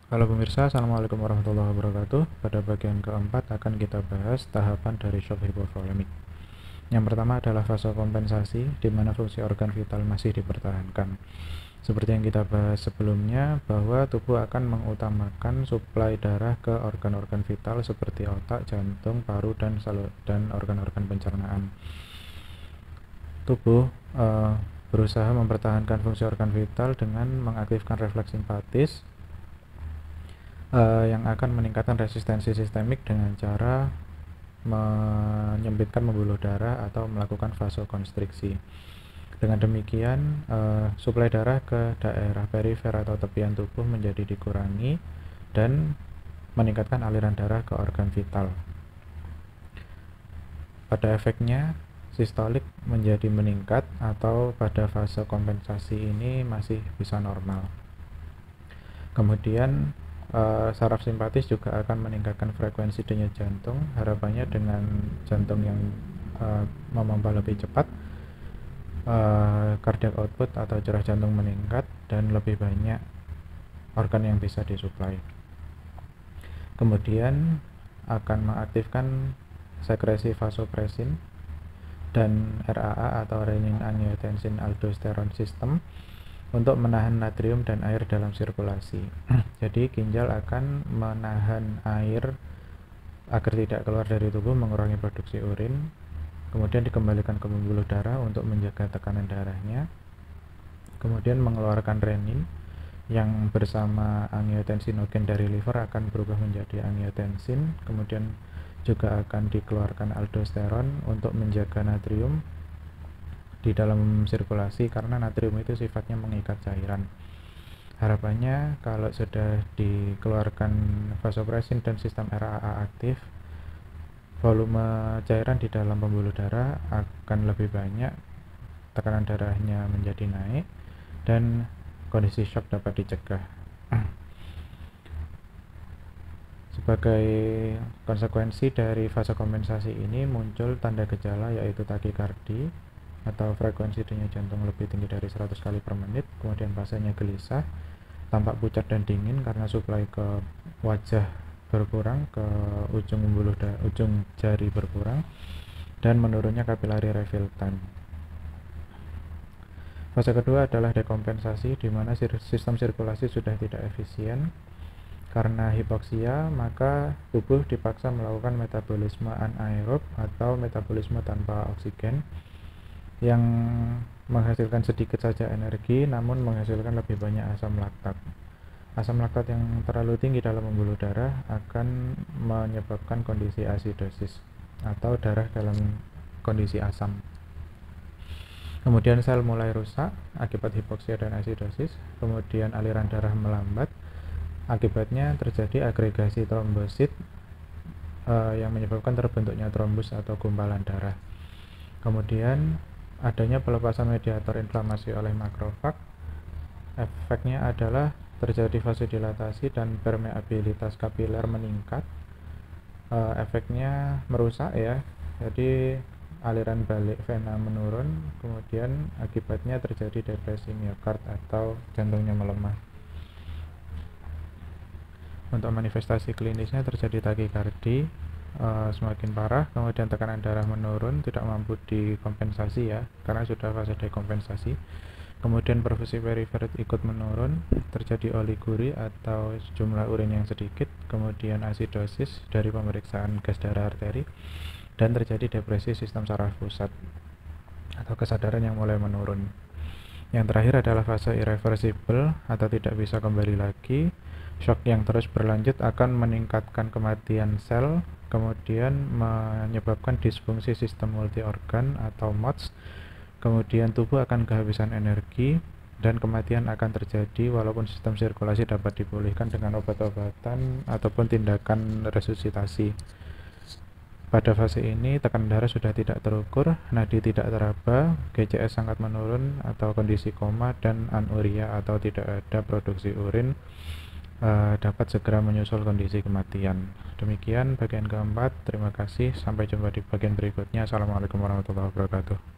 Halo pemirsa, Assalamualaikum warahmatullahi wabarakatuh. Pada bagian keempat akan kita bahas tahapan dari shock hipovolemik. Yang pertama adalah fase kompensasi, di mana fungsi organ vital masih dipertahankan. Seperti yang kita bahas sebelumnya, bahwa tubuh akan mengutamakan suplai darah ke organ-organ vital seperti otak, jantung, paru, dan organ-organ pencernaan. Tubuh berusaha mempertahankan fungsi organ vital dengan mengaktifkan refleks simpatis yang akan meningkatkan resistensi sistemik dengan cara menyempitkan pembuluh darah atau melakukan vasokonstriksi. Dengan demikian, suplai darah ke daerah perifer atau tepian tubuh menjadi dikurangi dan meningkatkan aliran darah ke organ vital. Pada efeknya, sistolik menjadi meningkat atau pada fase kompensasi ini masih bisa normal. Kemudian saraf simpatis juga akan meningkatkan frekuensi denyut jantung. Harapannya dengan jantung yang memompa lebih cepat, cardiac output atau curah jantung meningkat dan lebih banyak organ yang bisa disuplai. Kemudian akan mengaktifkan sekresi vasopresin dan RAA atau renin-angiotensin-aldosteron system untuk menahan natrium dan air dalam sirkulasi. Jadi ginjal akan menahan air agar tidak keluar dari tubuh, mengurangi produksi urin, kemudian dikembalikan ke pembuluh darah untuk menjaga tekanan darahnya, kemudian mengeluarkan renin yang bersama angiotensinogen dari liver akan berubah menjadi angiotensin, kemudian juga akan dikeluarkan aldosteron untuk menjaga natrium di dalam sirkulasi karena natrium itu sifatnya mengikat cairan. Harapannya kalau sudah dikeluarkan vasopresin dan sistem RAA aktif, volume cairan di dalam pembuluh darah akan lebih banyak, tekanan darahnya menjadi naik, dan kondisi shock dapat dicegah. Sebagai konsekuensi dari fase kompensasi ini muncul tanda gejala yaitu takikardi atau frekuensi denyut jantung lebih tinggi dari 100 kali per menit, kemudian fasenya gelisah, tampak pucat dan dingin karena suplai ke wajah berkurang, ke ujung jari berkurang, dan menurunnya kapilari refill time. Fase kedua adalah dekompensasi, di mana sistem sirkulasi sudah tidak efisien. Karena hipoksia, maka tubuh dipaksa melakukan metabolisme anaerob atau metabolisme tanpa oksigen yang menghasilkan sedikit saja energi namun menghasilkan lebih banyak asam laktat. Asam laktat yang terlalu tinggi dalam pembuluh darah akan menyebabkan kondisi asidosis atau darah dalam kondisi asam. Kemudian sel mulai rusak akibat hipoksia dan asidosis, kemudian aliran darah melambat. Akibatnya terjadi agregasi trombosit yang menyebabkan terbentuknya trombus atau gumpalan darah. Kemudian adanya pelepasan mediator inflamasi oleh makrofag. Efeknya adalah terjadi vasodilatasi dan permeabilitas kapiler meningkat. Efeknya merusak ya, jadi aliran balik vena menurun, kemudian akibatnya terjadi depresi miokard atau jantungnya melemah. Untuk manifestasi klinisnya terjadi takikardi semakin parah, kemudian tekanan darah menurun, tidak mampu dikompensasi ya, karena sudah fase dekompensasi. Kemudian perfusi perifer ikut menurun, terjadi oliguri atau jumlah urin yang sedikit, kemudian asidosis dari pemeriksaan gas darah arteri, dan terjadi depresi sistem saraf pusat atau kesadaran yang mulai menurun. Yang terakhir adalah fase irreversible atau tidak bisa kembali lagi. Shock yang terus berlanjut akan meningkatkan kematian sel, kemudian menyebabkan disfungsi sistem multi organ atau MOTS, kemudian tubuh akan kehabisan energi, dan kematian akan terjadi walaupun sistem sirkulasi dapat dipulihkan dengan obat-obatan ataupun tindakan resusitasi. Pada fase ini tekanan darah sudah tidak terukur, nadi tidak teraba, GCS sangat menurun atau kondisi koma, dan anuria atau tidak ada produksi urin dapat segera menyusul kondisi kematian. Demikian bagian keempat. Terima kasih. Sampai jumpa di bagian berikutnya. Assalamualaikum warahmatullahi wabarakatuh.